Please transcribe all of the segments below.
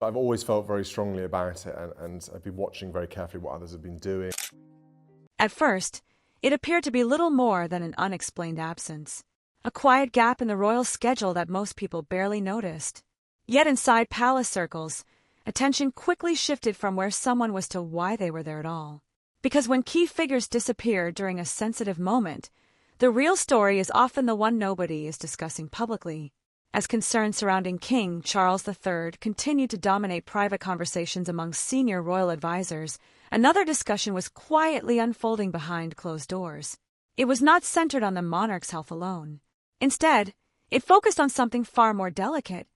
I've always felt very strongly about it, and I've been watching very carefully what others have been doing. At first, it appeared to be little more than an unexplained absence, a quiet gap in the royal schedule that most people barely noticed. Yet inside palace circles, attention quickly shifted from where someone was to why they were there at all. Because when key figures disappear during a sensitive moment, the real story is often the one nobody is discussing publicly. As concerns surrounding King Charles III continued to dominate private conversations among senior royal advisors, another discussion was quietly unfolding behind closed doors. It was not centered on the monarch's health alone. Instead, it focused on something far more delicate: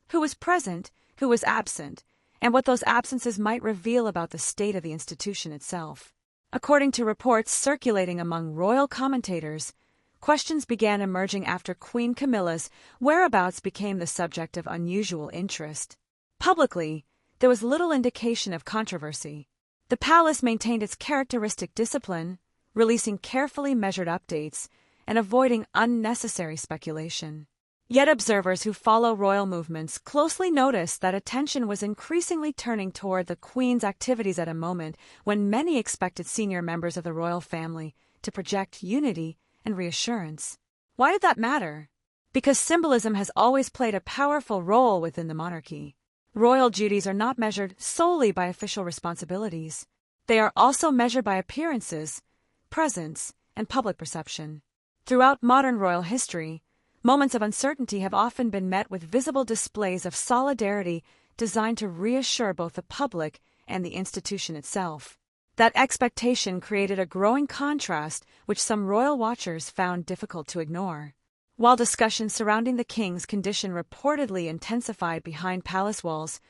who was present, who was absent, and what those absences might reveal about the state of the institution itself. According to reports circulating among royal commentators, questions began emerging after Queen Camilla's whereabouts became the subject of unusual interest. Publicly, there was little indication of controversy. The palace maintained its characteristic discipline, releasing carefully measured updates and avoiding unnecessary speculation. Yet observers who follow royal movements closely noticed that attention was increasingly turning toward the Queen's activities at a moment when many expected senior members of the royal family to project unity and reassurance. Why did that matter? Because symbolism has always played a powerful role within the monarchy. Royal duties are not measured solely by official responsibilities. They are also measured by appearances, presence, and public perception. Throughout modern royal history, moments of uncertainty have often been met with visible displays of solidarity designed to reassure both the public and the institution itself. That expectation created a growing contrast which some royal watchers found difficult to ignore. While discussions surrounding the king's condition reportedly intensified behind palace walls,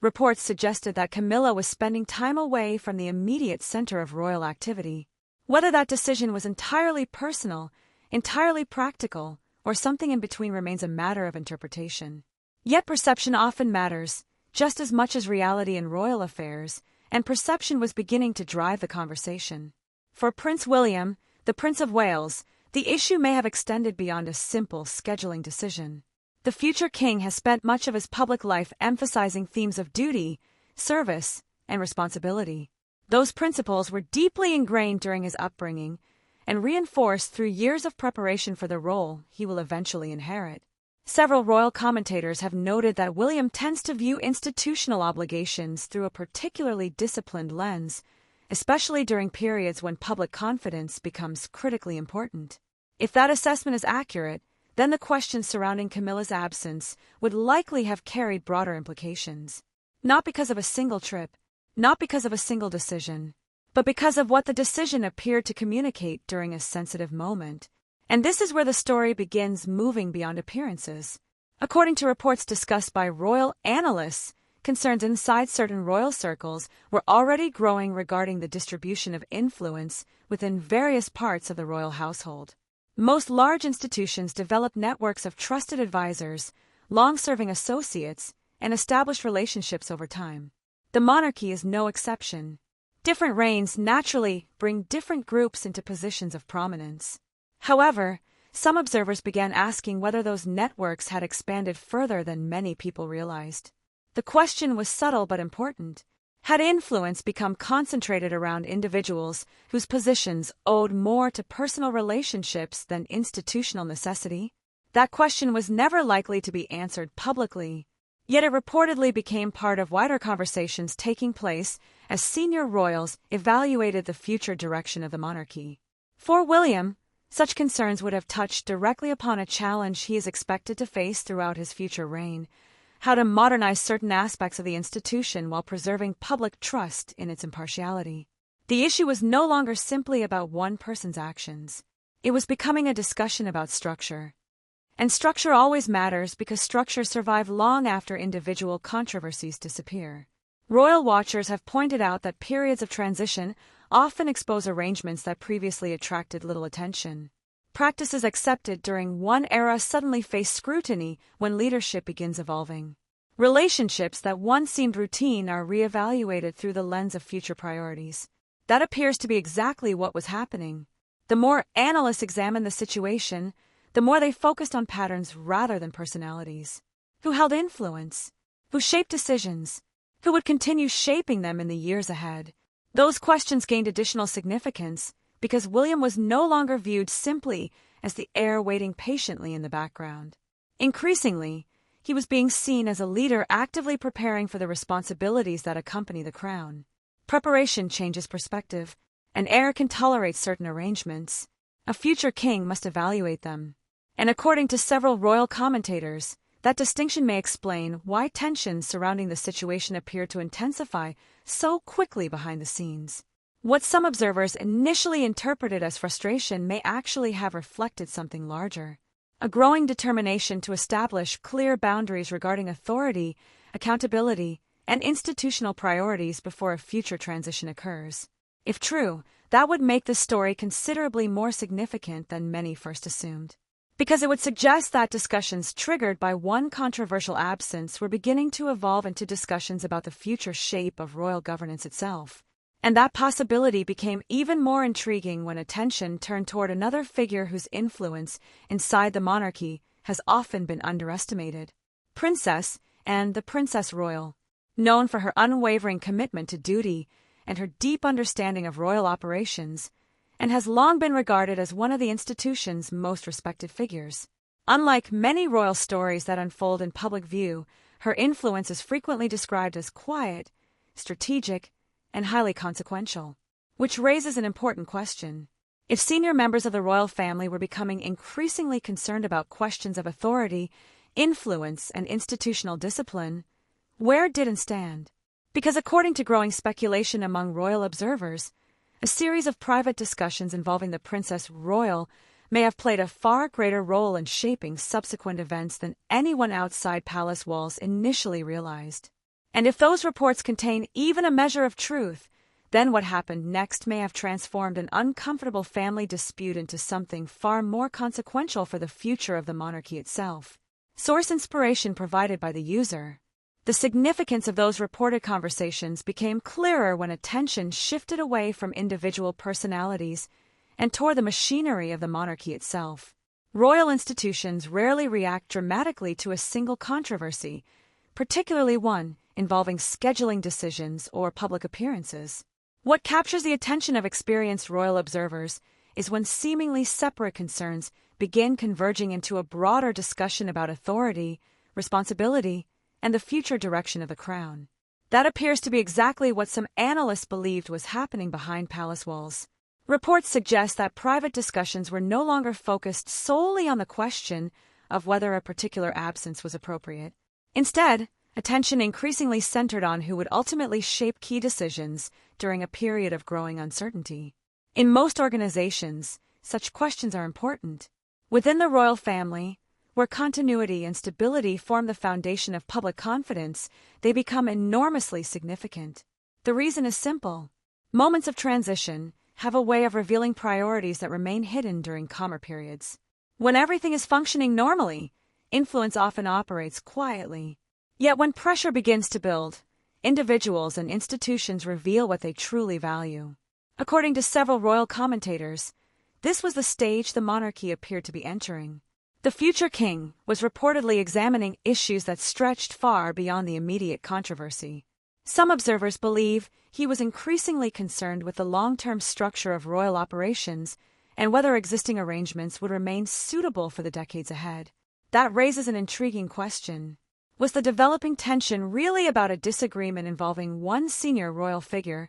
reports suggested that Camilla was spending time away from the immediate center of royal activity. Whether that decision was entirely personal, entirely practical, or something in between remains a matter of interpretation. Yet perception often matters, just as much as reality in royal affairs, and perception was beginning to drive the conversation. For Prince William, the Prince of Wales, the issue may have extended beyond a simple scheduling decision. The future king has spent much of his public life emphasizing themes of duty, service, and responsibility. Those principles were deeply ingrained during his upbringing and reinforced through years of preparation for the role he will eventually inherit. Several royal commentators have noted that William tends to view institutional obligations through a particularly disciplined lens, especially during periods when public confidence becomes critically important. If that assessment is accurate, then the questions surrounding Camilla's absence would likely have carried broader implications. Not because of a single trip, not because of a single decision, but because of what the decision appeared to communicate during a sensitive moment. And this is where the story begins moving beyond appearances. According to reports discussed by royal analysts, concerns inside certain royal circles were already growing regarding the distribution of influence within various parts of the royal household. Most large institutions develop networks of trusted advisors, long-serving associates, and established relationships over time. The monarchy is no exception. Different reigns naturally bring different groups into positions of prominence. However, some observers began asking whether those networks had expanded further than many people realized. The question was subtle but important. Had influence become concentrated around individuals whose positions owed more to personal relationships than institutional necessity? That question was never likely to be answered publicly, yet it reportedly became part of wider conversations taking place as senior royals evaluated the future direction of the monarchy. For William, such concerns would have touched directly upon a challenge he is expected to face throughout his future reign: how to modernize certain aspects of the institution while preserving public trust in its impartiality. The issue was no longer simply about one person's actions. It was becoming a discussion about structure. And structure always matters because structures survive long after individual controversies disappear. Royal watchers have pointed out that periods of transition often expose arrangements that previously attracted little attention. Practices accepted during one era suddenly face scrutiny when leadership begins evolving. Relationships that once seemed routine are reevaluated through the lens of future priorities. That appears to be exactly what was happening. The more analysts examined the situation, the more they focused on patterns rather than personalities. Who held influence? Who shaped decisions? Who would continue shaping them in the years ahead? Those questions gained additional significance because William was no longer viewed simply as the heir waiting patiently in the background. Increasingly, he was being seen as a leader actively preparing for the responsibilities that accompany the crown. Preparation changes perspective. An heir can tolerate certain arrangements. A future king must evaluate them. And according to several royal commentators, that distinction may explain why tensions surrounding the situation appear to intensify so quickly behind the scenes. What some observers initially interpreted as frustration may actually have reflected something larger: a growing determination to establish clear boundaries regarding authority, accountability, and institutional priorities before a future transition occurs. If true, that would make the story considerably more significant than many first assumed, because it would suggest that discussions triggered by one controversial absence were beginning to evolve into discussions about the future shape of royal governance itself. And that possibility became even more intriguing when attention turned toward another figure whose influence inside the monarchy has often been underestimated: Princess and the Princess Royal. Known for her unwavering commitment to duty and her deep understanding of royal operations, and has long been regarded as one of the institution's most respected figures. Unlike many royal stories that unfold in public view, her influence is frequently described as quiet, strategic, and highly consequential. Which raises an important question. If senior members of the royal family were becoming increasingly concerned about questions of authority, influence, and institutional discipline, where did it stand? Because according to growing speculation among royal observers, a series of private discussions involving the Princess Royal may have played a far greater role in shaping subsequent events than anyone outside palace walls initially realized. And if those reports contain even a measure of truth, then what happened next may have transformed an uncomfortable family dispute into something far more consequential for the future of the monarchy itself. Source inspiration provided by the user. The significance of those reported conversations became clearer when attention shifted away from individual personalities and toward the machinery of the monarchy itself. Royal institutions rarely react dramatically to a single controversy, particularly one involving scheduling decisions or public appearances. What captures the attention of experienced royal observers is when seemingly separate concerns begin converging into a broader discussion about authority, responsibility, and the future direction of the crown. That appears to be exactly what some analysts believed was happening behind palace walls. Reports suggest that private discussions were no longer focused solely on the question of whether a particular absence was appropriate. Instead, attention increasingly centered on who would ultimately shape key decisions during a period of growing uncertainty. In most organizations, such questions are important. Within the royal family, where continuity and stability form the foundation of public confidence, they become enormously significant. The reason is simple. Moments of transition have a way of revealing priorities that remain hidden during calmer periods. When everything is functioning normally, influence often operates quietly. Yet when pressure begins to build, individuals and institutions reveal what they truly value. According to several royal commentators, this was the stage the monarchy appeared to be entering. The future king was reportedly examining issues that stretched far beyond the immediate controversy. Some observers believe he was increasingly concerned with the long-term structure of royal operations and whether existing arrangements would remain suitable for the decades ahead. That raises an intriguing question. Was the developing tension really about a disagreement involving one senior royal figure,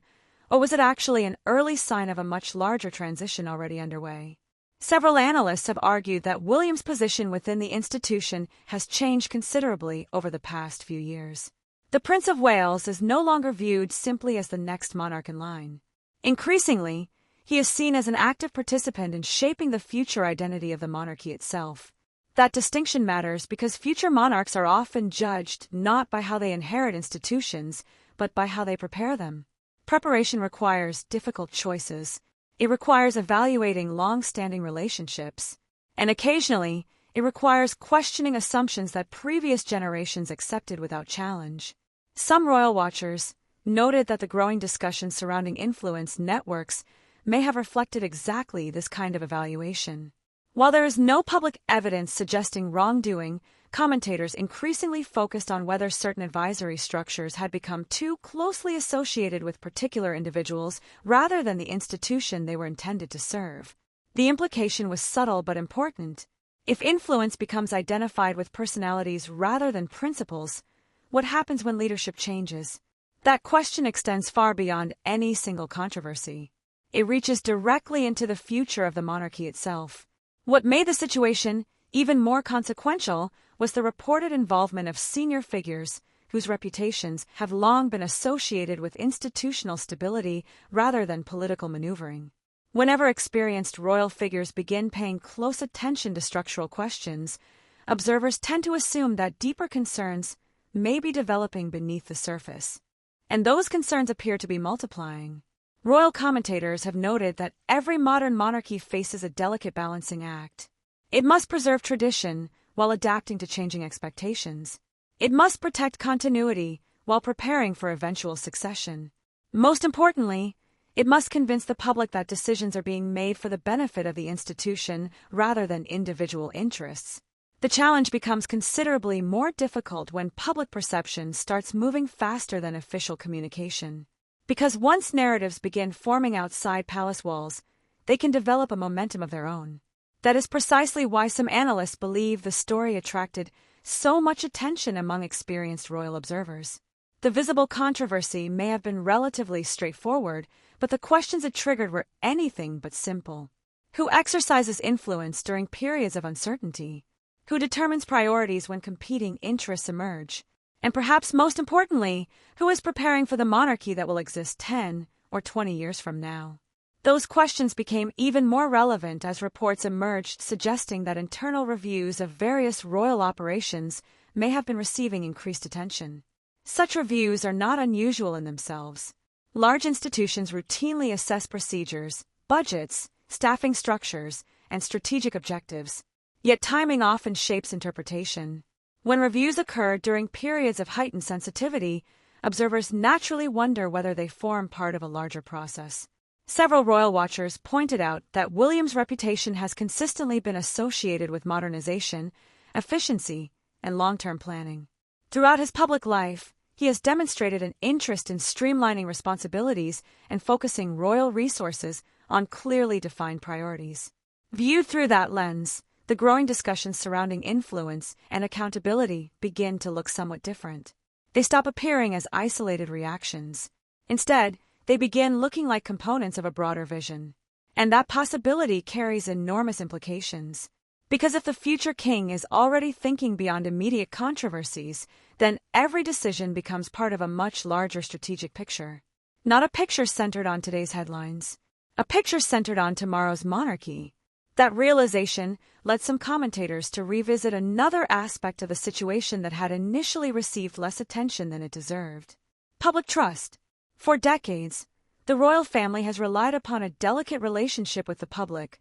or was it actually an early sign of a much larger transition already underway? Several analysts have argued that William's position within the institution has changed considerably over the past few years. The Prince of Wales is no longer viewed simply as the next monarch in line. Increasingly, he is seen as an active participant in shaping the future identity of the monarchy itself. That distinction matters because future monarchs are often judged not by how they inherit institutions, but by how they prepare them. Preparation requires difficult choices. It requires evaluating long-standing relationships. And occasionally, it requires questioning assumptions that previous generations accepted without challenge. Some royal watchers noted that the growing discussion surrounding influence networks may have reflected exactly this kind of evaluation. While there is no public evidence suggesting wrongdoing, commentators increasingly focused on whether certain advisory structures had become too closely associated with particular individuals rather than the institution they were intended to serve. The implication was subtle but important. If influence becomes identified with personalities rather than principles, what happens when leadership changes? That question extends far beyond any single controversy. It reaches directly into the future of the monarchy itself. What made the situation even more consequential was the reported involvement of senior figures whose reputations have long been associated with institutional stability rather than political maneuvering. Whenever experienced royal figures begin paying close attention to structural questions, observers tend to assume that deeper concerns may be developing beneath the surface. And those concerns appear to be multiplying. Royal commentators have noted that every modern monarchy faces a delicate balancing act. It must preserve tradition while adapting to changing expectations. It must protect continuity while preparing for eventual succession. Most importantly, it must convince the public that decisions are being made for the benefit of the institution rather than individual interests. The challenge becomes considerably more difficult when public perception starts moving faster than official communication. Because once narratives begin forming outside palace walls, they can develop a momentum of their own. That is precisely why some analysts believe the story attracted so much attention among experienced royal observers. The visible controversy may have been relatively straightforward, but the questions it triggered were anything but simple. Who exercises influence during periods of uncertainty? Who determines priorities when competing interests emerge? And perhaps most importantly, who is preparing for the monarchy that will exist 10 or 20 years from now? Those questions became even more relevant as reports emerged suggesting that internal reviews of various royal operations may have been receiving increased attention. Such reviews are not unusual in themselves. Large institutions routinely assess procedures, budgets, staffing structures, and strategic objectives. Yet timing often shapes interpretation. When reviews occur during periods of heightened sensitivity, observers naturally wonder whether they form part of a larger process. Several royal watchers pointed out that William's reputation has consistently been associated with modernization, efficiency, and long-term planning. Throughout his public life, he has demonstrated an interest in streamlining responsibilities and focusing royal resources on clearly defined priorities. Viewed through that lens, the growing discussions surrounding influence and accountability begin to look somewhat different. They stop appearing as isolated reactions. Instead, they begin looking like components of a broader vision. And that possibility carries enormous implications. Because if the future king is already thinking beyond immediate controversies, then every decision becomes part of a much larger strategic picture. Not a picture centered on today's headlines. A picture centered on tomorrow's monarchy. That realization led some commentators to revisit another aspect of the situation that had initially received less attention than it deserved. Public trust. For decades, the royal family has relied upon a delicate relationship with the public,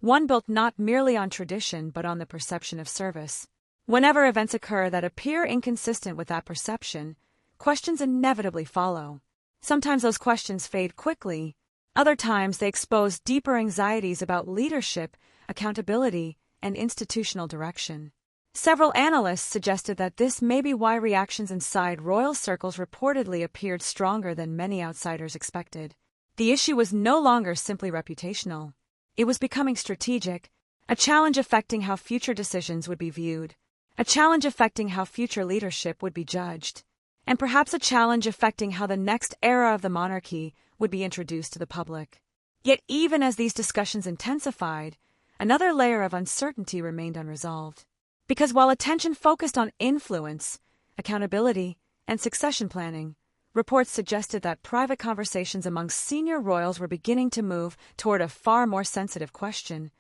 one built not merely on tradition but on the perception of service. Whenever events occur that appear inconsistent with that perception, questions inevitably follow. Sometimes those questions fade quickly. Other times they expose deeper anxieties about leadership, accountability, and institutional direction. Several analysts suggested that this may be why reactions inside royal circles reportedly appeared stronger than many outsiders expected. The issue was no longer simply reputational. It was becoming strategic, a challenge affecting how future decisions would be viewed, a challenge affecting how future leadership would be judged, and perhaps a challenge affecting how the next era of the monarchy would be introduced to the public. Yet even as these discussions intensified, another layer of uncertainty remained unresolved. Because while attention focused on influence, accountability, and succession planning, reports suggested that private conversations among senior royals were beginning to move toward a far more sensitive question,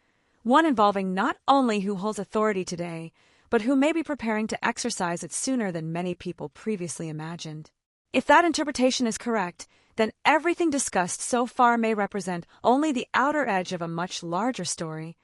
one involving not only who holds authority today, but who may be preparing to exercise it sooner than many people previously imagined. If that interpretation is correct, then everything discussed so far may represent only the outer edge of a much larger story,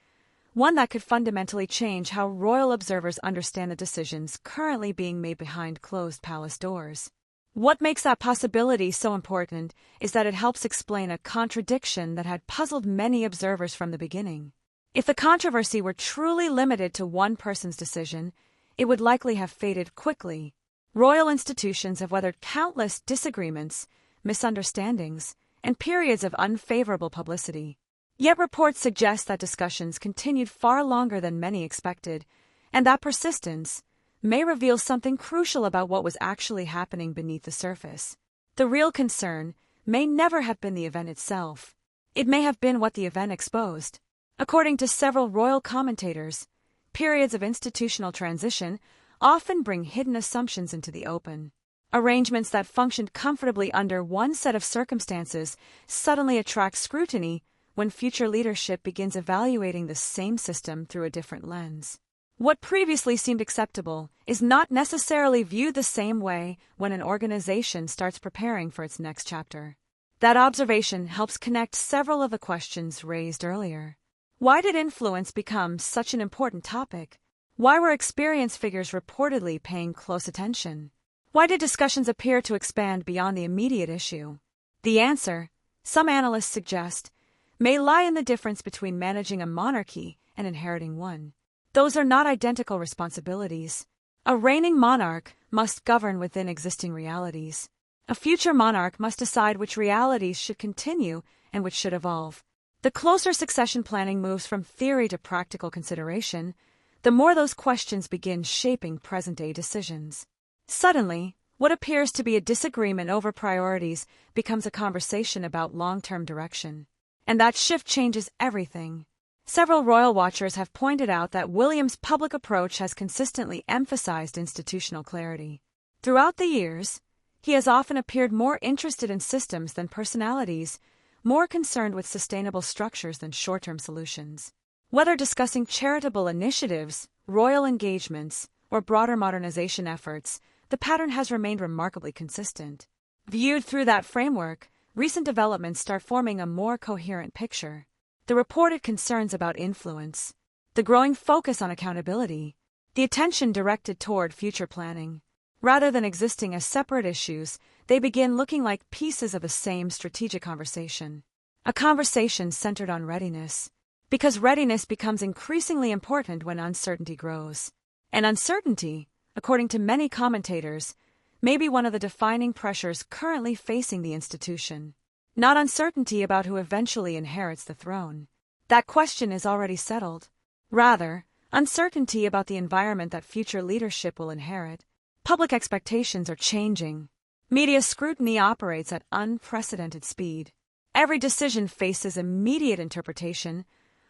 one that could fundamentally change how royal observers understand the decisions currently being made behind closed palace doors. What makes that possibility so important is that it helps explain a contradiction that had puzzled many observers from the beginning. If the controversy were truly limited to one person's decision, it would likely have faded quickly. Royal institutions have weathered countless disagreements, misunderstandings, and periods of unfavorable publicity. Yet reports suggest that discussions continued far longer than many expected, and that persistence may reveal something crucial about what was actually happening beneath the surface. The real concern may never have been the event itself. It may have been what the event exposed. According to several royal commentators, periods of institutional transition often bring hidden assumptions into the open. Arrangements that functioned comfortably under one set of circumstances suddenly attract scrutiny when future leadership begins evaluating the same system through a different lens. What previously seemed acceptable is not necessarily viewed the same way when an organization starts preparing for its next chapter. That observation helps connect several of the questions raised earlier. Why did influence become such an important topic? Why were experienced figures reportedly paying close attention? Why did discussions appear to expand beyond the immediate issue? The answer, some analysts suggest, may lie in the difference between managing a monarchy and inheriting one. Those are not identical responsibilities. A reigning monarch must govern within existing realities. A future monarch must decide which realities should continue and which should evolve. The closer succession planning moves from theory to practical consideration, the more those questions begin shaping present-day decisions. Suddenly, what appears to be a disagreement over priorities becomes a conversation about long-term direction. And that shift changes everything. Several royal watchers have pointed out that William's public approach has consistently emphasized institutional clarity. Throughout the years, he has often appeared more interested in systems than personalities, more concerned with sustainable structures than short-term solutions. Whether discussing charitable initiatives, royal engagements, or broader modernization efforts, the pattern has remained remarkably consistent. Viewed through that framework, recent developments start forming a more coherent picture. The reported concerns about influence, the growing focus on accountability, the attention directed toward future planning. Rather than existing as separate issues, they begin looking like pieces of the same strategic conversation. A conversation centered on readiness. Because readiness becomes increasingly important when uncertainty grows. And uncertainty, according to many commentators, may be one of the defining pressures currently facing the institution. Not uncertainty about who eventually inherits the throne. That question is already settled. Rather, uncertainty about the environment that future leadership will inherit. Public expectations are changing. Media scrutiny operates at unprecedented speed. Every decision faces immediate interpretation,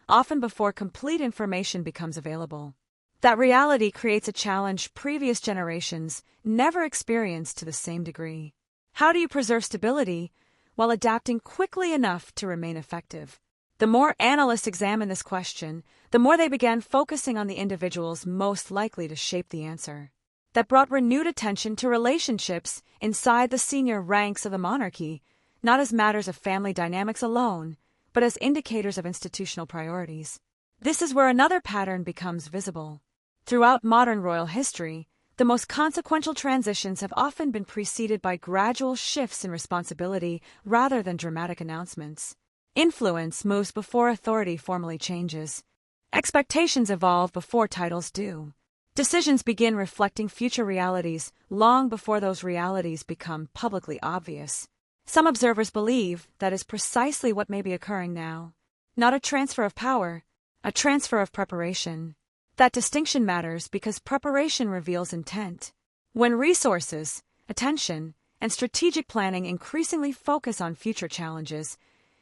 often before complete information becomes available. That reality creates a challenge previous generations never experienced to the same degree. How do you preserve stability while adapting quickly enough to remain effective? The more analysts examine this question, the more they began focusing on the individuals most likely to shape the answer. That brought renewed attention to relationships inside the senior ranks of the monarchy, not as matters of family dynamics alone, but as indicators of institutional priorities. This is where another pattern becomes visible. Throughout modern royal history, the most consequential transitions have often been preceded by gradual shifts in responsibility rather than dramatic announcements. Influence moves before authority formally changes. Expectations evolve before titles do. Decisions begin reflecting future realities long before those realities become publicly obvious. Some observers believe that is precisely what may be occurring now. Not a transfer of power, a transfer of preparation. That distinction matters because preparation reveals intent. When resources, attention, and strategic planning increasingly focus on future challenges,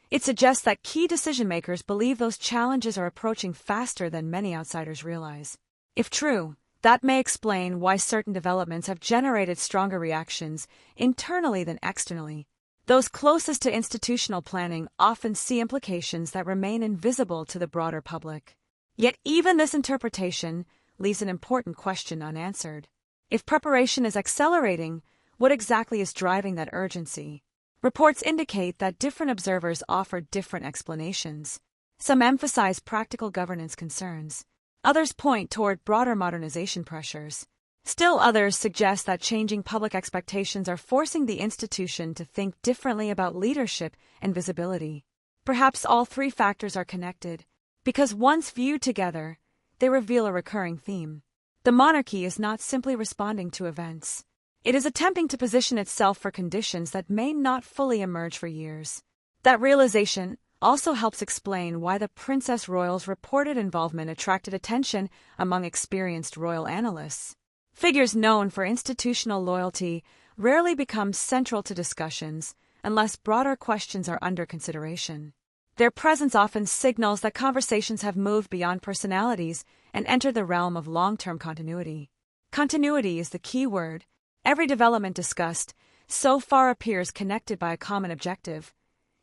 it suggests that key decision-makers believe those challenges are approaching faster than many outsiders realize. If true, that may explain why certain developments have generated stronger reactions internally than externally. Those closest to institutional planning often see implications that remain invisible to the broader public. Yet even this interpretation leaves an important question unanswered. If preparation is accelerating, what exactly is driving that urgency? Reports indicate that different observers offer different explanations. Some emphasize practical governance concerns. Others point toward broader modernization pressures. Still others suggest that changing public expectations are forcing the institution to think differently about leadership and visibility. Perhaps all three factors are connected, because once viewed together, they reveal a recurring theme. The monarchy is not simply responding to events. It is attempting to position itself for conditions that may not fully emerge for years. That realization also helps explain why the Princess Royal's reported involvement attracted attention among experienced royal analysts. Figures known for institutional loyalty rarely become central to discussions unless broader questions are under consideration. Their presence often signals that conversations have moved beyond personalities and entered the realm of long-term continuity. Continuity is the key word. Every development discussed so far appears connected by a common objective,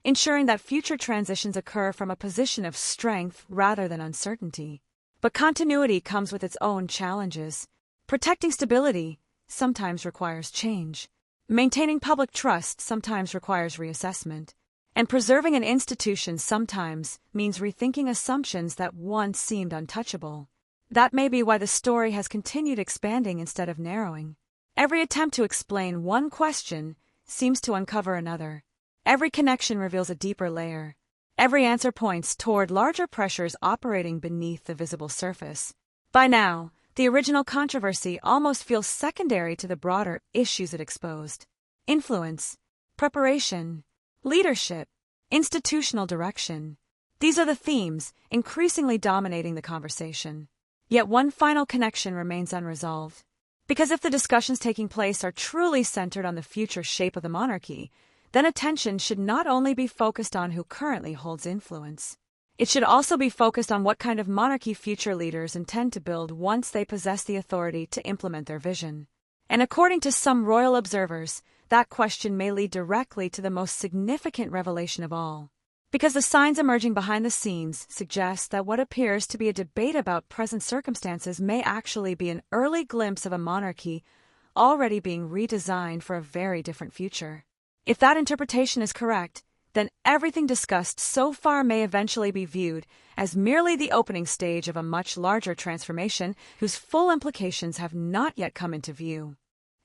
ensuring that future transitions occur from a position of strength rather than uncertainty. But continuity comes with its own challenges. Protecting stability sometimes requires change. Maintaining public trust sometimes requires reassessment. And preserving an institution sometimes means rethinking assumptions that once seemed untouchable. That may be why the story has continued expanding instead of narrowing. Every attempt to explain one question seems to uncover another. Every connection reveals a deeper layer. Every answer points toward larger pressures operating beneath the visible surface. By now, the original controversy almost feels secondary to the broader issues it exposed. Influence, preparation, leadership, institutional direction. These are the themes increasingly dominating the conversation. Yet one final connection remains unresolved. Because if the discussions taking place are truly centered on the future shape of the monarchy, then attention should not only be focused on who currently holds influence. It should also be focused on what kind of monarchy future leaders intend to build once they possess the authority to implement their vision. And according to some royal observers, that question may lead directly to the most significant revelation of all. Because the signs emerging behind the scenes suggest that what appears to be a debate about present circumstances may actually be an early glimpse of a monarchy already being redesigned for a very different future. If that interpretation is correct, then everything discussed so far may eventually be viewed as merely the opening stage of a much larger transformation whose full implications have not yet come into view.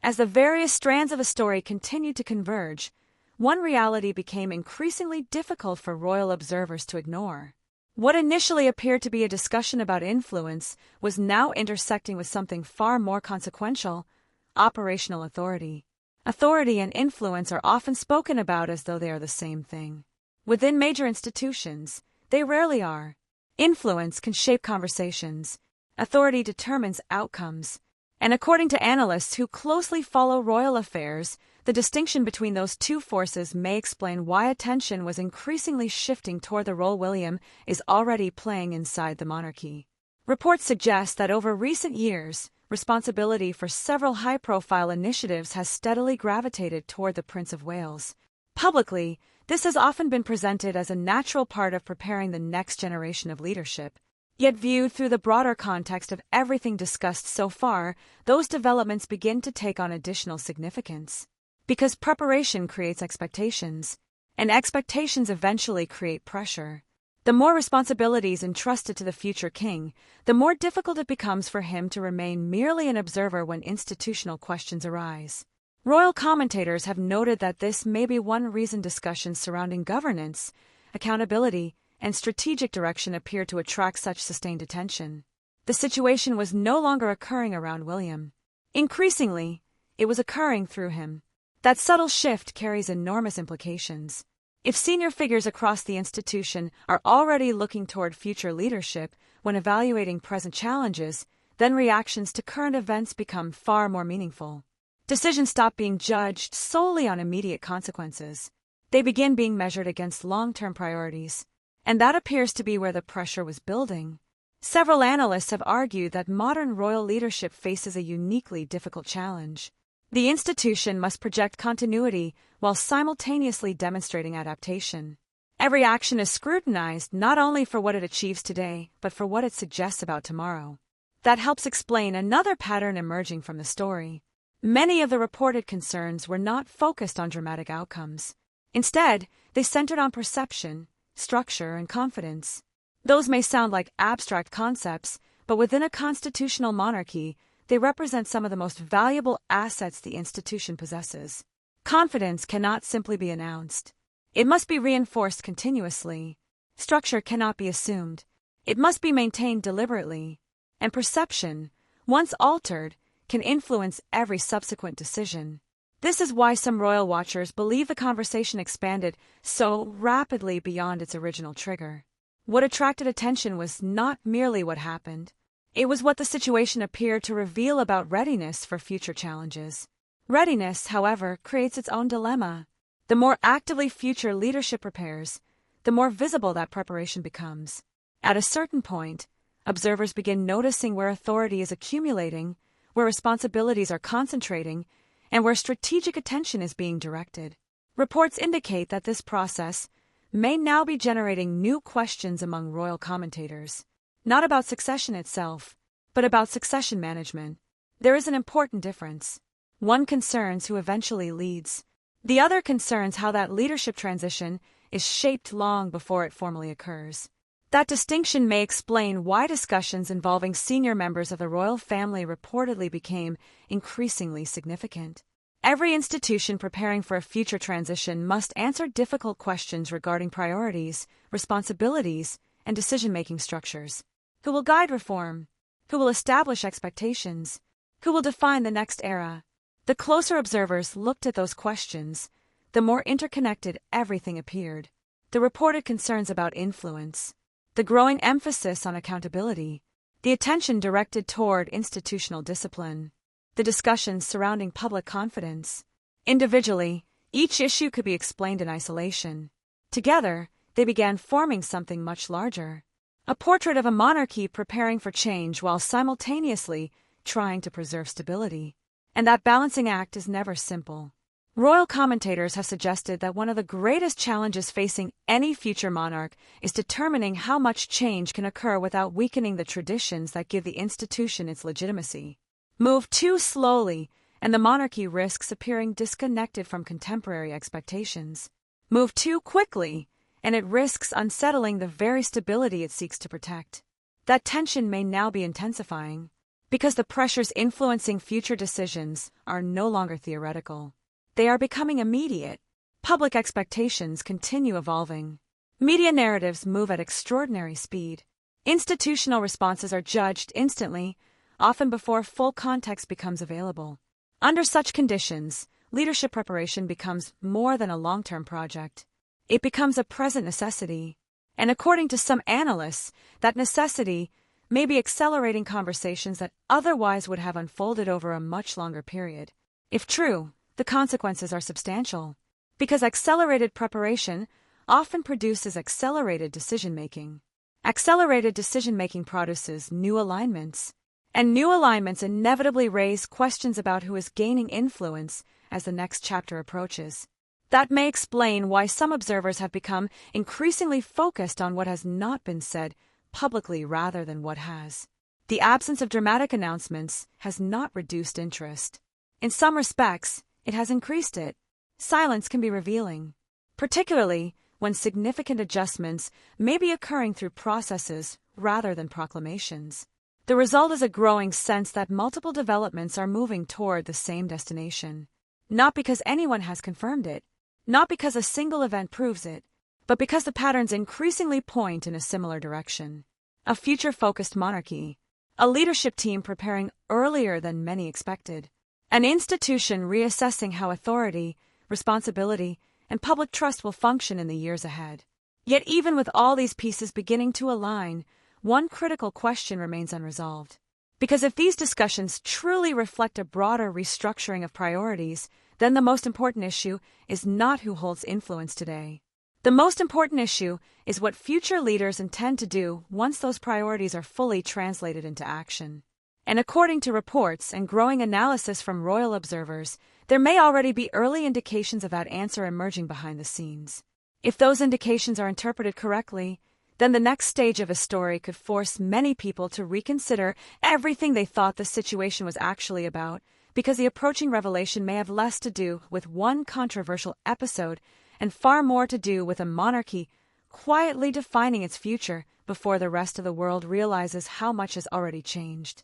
As the various strands of a story continued to converge, one reality became increasingly difficult for royal observers to ignore. What initially appeared to be a discussion about influence was now intersecting with something far more consequential: operational authority. Authority and influence are often spoken about as though they are the same thing. Within major institutions, they rarely are. Influence can shape conversations. Authority determines outcomes. And according to analysts who closely follow royal affairs, the distinction between those two forces may explain why attention was increasingly shifting toward the role William is already playing inside the monarchy. Reports suggest that over recent years, responsibility for several high-profile initiatives has steadily gravitated toward the Prince of Wales. Publicly, this has often been presented as a natural part of preparing the next generation of leadership. Yet viewed through the broader context of everything discussed so far, those developments begin to take on additional significance. Because preparation creates expectations, and expectations eventually create pressure. The more responsibilities entrusted to the future king, the more difficult it becomes for him to remain merely an observer when institutional questions arise. Royal commentators have noted that this may be one reason discussions surrounding governance, accountability, and strategic direction appear to attract such sustained attention. The situation was no longer occurring around William. Increasingly, it was occurring through him. That subtle shift carries enormous implications. If senior figures across the institution are already looking toward future leadership when evaluating present challenges, then reactions to current events become far more meaningful. Decisions stop being judged solely on immediate consequences. They begin being measured against long-term priorities. And that appears to be where the pressure was building. Several analysts have argued that modern royal leadership faces a uniquely difficult challenge. The institution must project continuity while simultaneously demonstrating adaptation. Every action is scrutinized not only for what it achieves today, but for what it suggests about tomorrow. That helps explain another pattern emerging from the story. Many of the reported concerns were not focused on dramatic outcomes. Instead, they centered on perception, structure, and confidence. Those may sound like abstract concepts, but within a constitutional monarchy, they represent some of the most valuable assets the institution possesses. Confidence cannot simply be announced. It must be reinforced continuously. Structure cannot be assumed. It must be maintained deliberately. And perception, once altered, can influence every subsequent decision. This is why some royal watchers believe the conversation expanded so rapidly beyond its original trigger. What attracted attention was not merely what happened. It was what the situation appeared to reveal about readiness for future challenges. Readiness, however, creates its own dilemma. The more actively future leadership prepares, the more visible that preparation becomes. At a certain point, observers begin noticing where authority is accumulating, where responsibilities are concentrating, and where strategic attention is being directed. Reports indicate that this process may now be generating new questions among royal commentators, not about succession itself, but about succession management. There is an important difference. One concerns who eventually leads. The other concerns how that leadership transition is shaped long before it formally occurs. That distinction may explain why discussions involving senior members of the royal family reportedly became increasingly significant. Every institution preparing for a future transition must answer difficult questions regarding priorities, responsibilities, and decision-making structures. Who will guide reform? Who will establish expectations? Who will define the next era? The closer observers looked at those questions, the more interconnected everything appeared. The reported concerns about influence, the growing emphasis on accountability, the attention directed toward institutional discipline, the discussions surrounding public confidence. Individually, each issue could be explained in isolation. Together, they began forming something much larger. A portrait of a monarchy preparing for change while simultaneously trying to preserve stability. And that balancing act is never simple. Royal commentators have suggested that one of the greatest challenges facing any future monarch is determining how much change can occur without weakening the traditions that give the institution its legitimacy. Move too slowly, and the monarchy risks appearing disconnected from contemporary expectations. Move too quickly, and it risks unsettling the very stability it seeks to protect. That tension may now be intensifying, because the pressures influencing future decisions are no longer theoretical. They are becoming immediate. Public expectations continue evolving. Media narratives move at extraordinary speed. Institutional responses are judged instantly, often before full context becomes available. Under such conditions, leadership preparation becomes more than a long-term project. It becomes a present necessity. And according to some analysts, that necessity may be accelerating conversations that otherwise would have unfolded over a much longer period. If true, the consequences are substantial, because accelerated preparation often produces accelerated decision-making. Accelerated decision-making produces new alignments, and new alignments inevitably raise questions about who is gaining influence as the next chapter approaches. That may explain why some observers have become increasingly focused on what has not been said publicly rather than what has. The absence of dramatic announcements has not reduced interest. In some respects, it has increased it. Silence can be revealing, particularly when significant adjustments may be occurring through processes rather than proclamations. The result is a growing sense that multiple developments are moving toward the same destination. Not because anyone has confirmed it, not because a single event proves it, but because the patterns increasingly point in a similar direction. A future-focused monarchy, a leadership team preparing earlier than many expected, an institution reassessing how authority, responsibility, and public trust will function in the years ahead. Yet even with all these pieces beginning to align, one critical question remains unresolved. Because if these discussions truly reflect a broader restructuring of priorities, then the most important issue is not who holds influence today. The most important issue is what future leaders intend to do once those priorities are fully translated into action. And according to reports and growing analysis from royal observers, there may already be early indications of that answer emerging behind the scenes. If those indications are interpreted correctly, then the next stage of a story could force many people to reconsider everything they thought the situation was actually about, because the approaching revelation may have less to do with one controversial episode and far more to do with a monarchy quietly defining its future before the rest of the world realizes how much has already changed.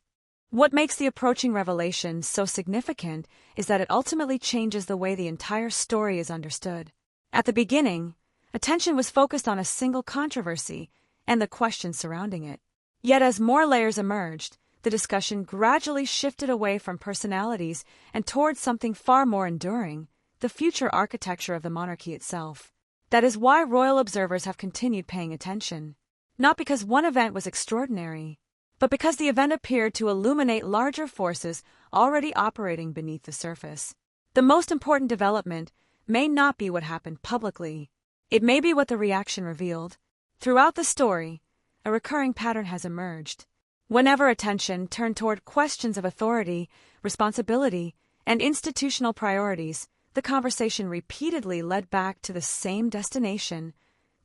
What makes the approaching revelation so significant is that it ultimately changes the way the entire story is understood. At the beginning, attention was focused on a single controversy and the questions surrounding it. Yet as more layers emerged, the discussion gradually shifted away from personalities and towards something far more enduring, the future architecture of the monarchy itself. That is why royal observers have continued paying attention. Not because one event was extraordinary, but because the event appeared to illuminate larger forces already operating beneath the surface. The most important development may not be what happened publicly. It may be what the reaction revealed. Throughout the story, a recurring pattern has emerged. Whenever attention turned toward questions of authority, responsibility, and institutional priorities, the conversation repeatedly led back to the same destination: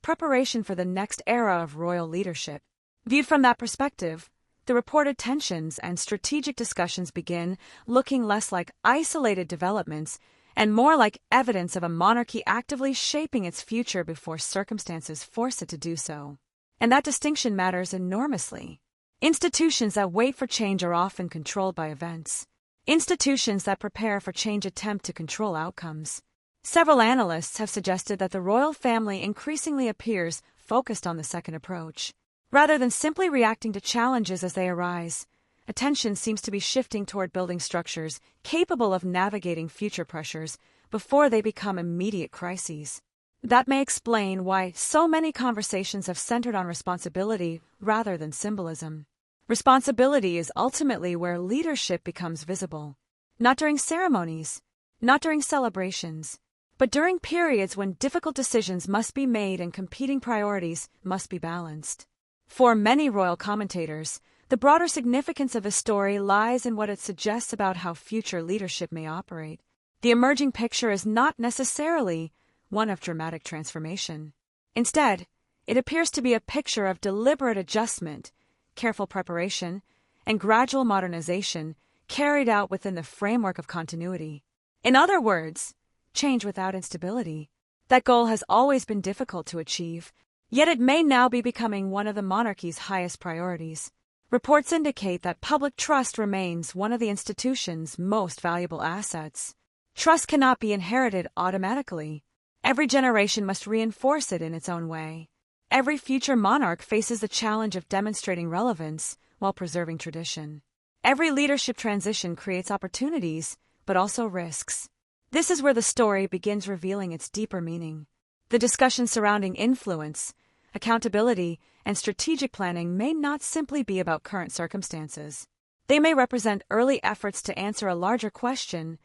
preparation for the next era of royal leadership. Viewed from that perspective, the reported tensions and strategic discussions begin looking less like isolated developments and more like evidence of a monarchy actively shaping its future before circumstances force it to do so. And that distinction matters enormously. Institutions that wait for change are often controlled by events. Institutions that prepare for change attempt to control outcomes. Several analysts have suggested that the royal family increasingly appears focused on the second approach. Rather than simply reacting to challenges as they arise, attention seems to be shifting toward building structures capable of navigating future pressures before they become immediate crises. That may explain why so many conversations have centered on responsibility rather than symbolism. Responsibility is ultimately where leadership becomes visible. Not during ceremonies, not during celebrations, but during periods when difficult decisions must be made and competing priorities must be balanced. For many royal commentators, the broader significance of the story lies in what it suggests about how future leadership may operate. The emerging picture is not necessarily one of dramatic transformation. Instead, it appears to be a picture of deliberate adjustment, careful preparation, and gradual modernization carried out within the framework of continuity. In other words, change without instability. That goal has always been difficult to achieve, yet it may now be becoming one of the monarchy's highest priorities. Reports indicate that public trust remains one of the institution's most valuable assets. Trust cannot be inherited automatically. Every generation must reinforce it in its own way. Every future monarch faces the challenge of demonstrating relevance while preserving tradition. Every leadership transition creates opportunities, but also risks. This is where the story begins revealing its deeper meaning. The discussion surrounding influence, accountability, and strategic planning may not simply be about current circumstances. They may represent early efforts to answer a larger question: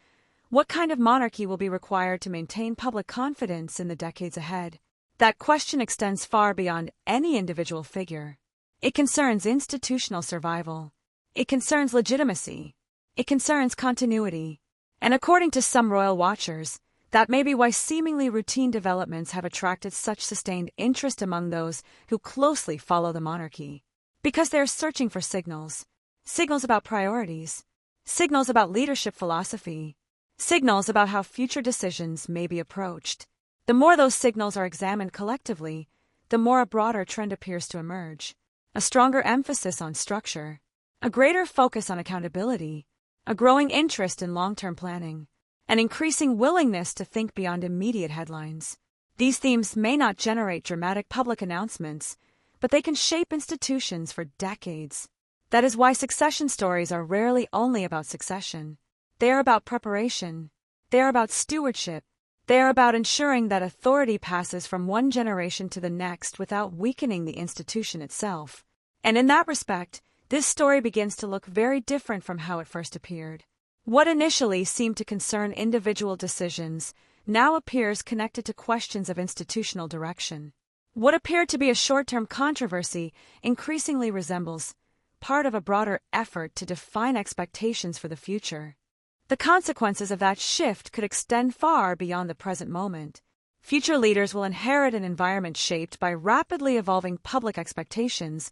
what kind of monarchy will be required to maintain public confidence in the decades ahead? That question extends far beyond any individual figure. It concerns institutional survival. It concerns legitimacy. It concerns continuity. And according to some royal watchers, that may be why seemingly routine developments have attracted such sustained interest among those who closely follow the monarchy. Because they are searching for signals. Signals about priorities. Signals about leadership philosophy. Signals about how future decisions may be approached. The more those signals are examined collectively, the more a broader trend appears to emerge. A stronger emphasis on structure, a greater focus on accountability, a growing interest in long-term planning, an increasing willingness to think beyond immediate headlines. These themes may not generate dramatic public announcements, but they can shape institutions for decades. That is why succession stories are rarely only about succession. They are about preparation. They are about stewardship. They are about ensuring that authority passes from one generation to the next without weakening the institution itself. And in that respect, this story begins to look very different from how it first appeared. What initially seemed to concern individual decisions now appears connected to questions of institutional direction. What appeared to be a short-term controversy increasingly resembles part of a broader effort to define expectations for the future. The consequences of that shift could extend far beyond the present moment. Future leaders will inherit an environment shaped by rapidly evolving public expectations,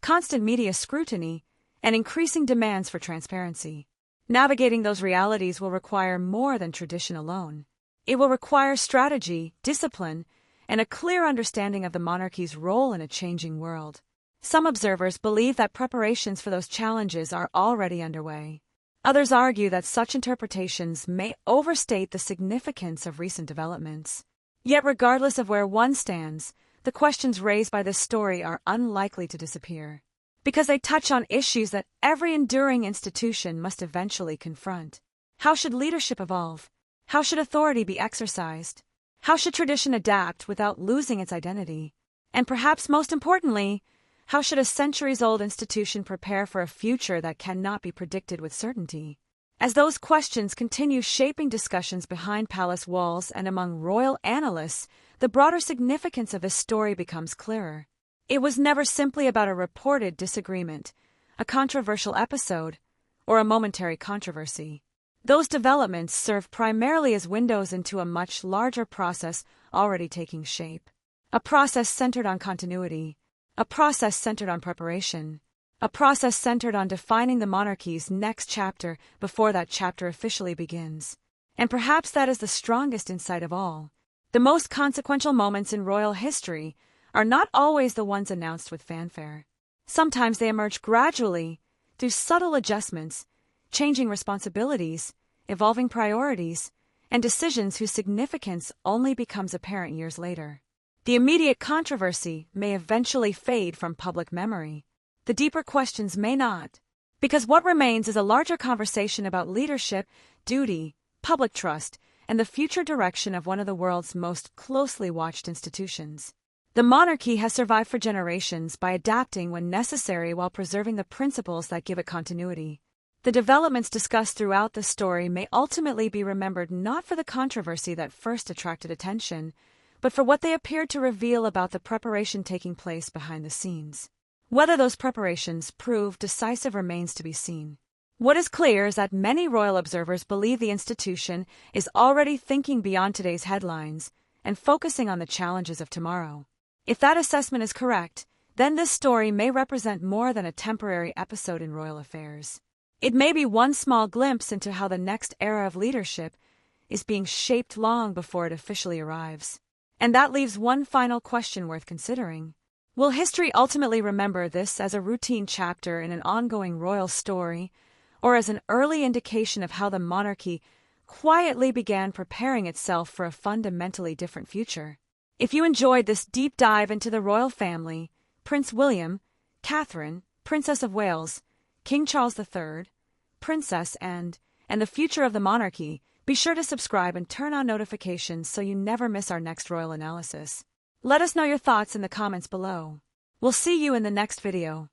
constant media scrutiny, and increasing demands for transparency. Navigating those realities will require more than tradition alone. It will require strategy, discipline, and a clear understanding of the monarchy's role in a changing world. Some observers believe that preparations for those challenges are already underway. Others argue that such interpretations may overstate the significance of recent developments. Yet regardless of where one stands, the questions raised by this story are unlikely to disappear. because they touch on issues that every enduring institution must eventually confront. How should leadership evolve? How should authority be exercised? How should tradition adapt without losing its identity? And perhaps most importantly, how should a centuries-old institution prepare for a future that cannot be predicted with certainty? As those questions continue shaping discussions behind palace walls and among royal analysts, the broader significance of this story becomes clearer. It was never simply about a reported disagreement, a controversial episode, or a momentary controversy. Those developments serve primarily as windows into a much larger process already taking shape. A process centered on continuity, a process centered on preparation, a process centered on defining the monarchy's next chapter before that chapter officially begins. And perhaps that is the strongest insight of all. The most consequential moments in royal history are not always the ones announced with fanfare. Sometimes they emerge gradually, through subtle adjustments, changing responsibilities, evolving priorities, and decisions whose significance only becomes apparent years later. The immediate controversy may eventually fade from public memory. The deeper questions may not, because what remains is a larger conversation about leadership, duty, public trust, and the future direction of one of the world's most closely watched institutions. The monarchy has survived for generations by adapting when necessary while preserving the principles that give it continuity. The developments discussed throughout the story may ultimately be remembered not for the controversy that first attracted attention, but for what they appeared to reveal about the preparation taking place behind the scenes. Whether those preparations prove decisive remains to be seen. What is clear is that many royal observers believe the institution is already thinking beyond today's headlines and focusing on the challenges of tomorrow. If that assessment is correct, then this story may represent more than a temporary episode in royal affairs. It may be one small glimpse into how the next era of leadership is being shaped long before it officially arrives. And that leaves one final question worth considering. Will history ultimately remember this as a routine chapter in an ongoing royal story, or as an early indication of how the monarchy quietly began preparing itself for a fundamentally different future? If you enjoyed this deep dive into the royal family, Prince William, Catherine, Princess of Wales, King Charles III, Princess and the future of the monarchy, be sure to subscribe and turn on notifications so you never miss our next royal analysis. Let us know your thoughts in the comments below. We'll see you in the next video.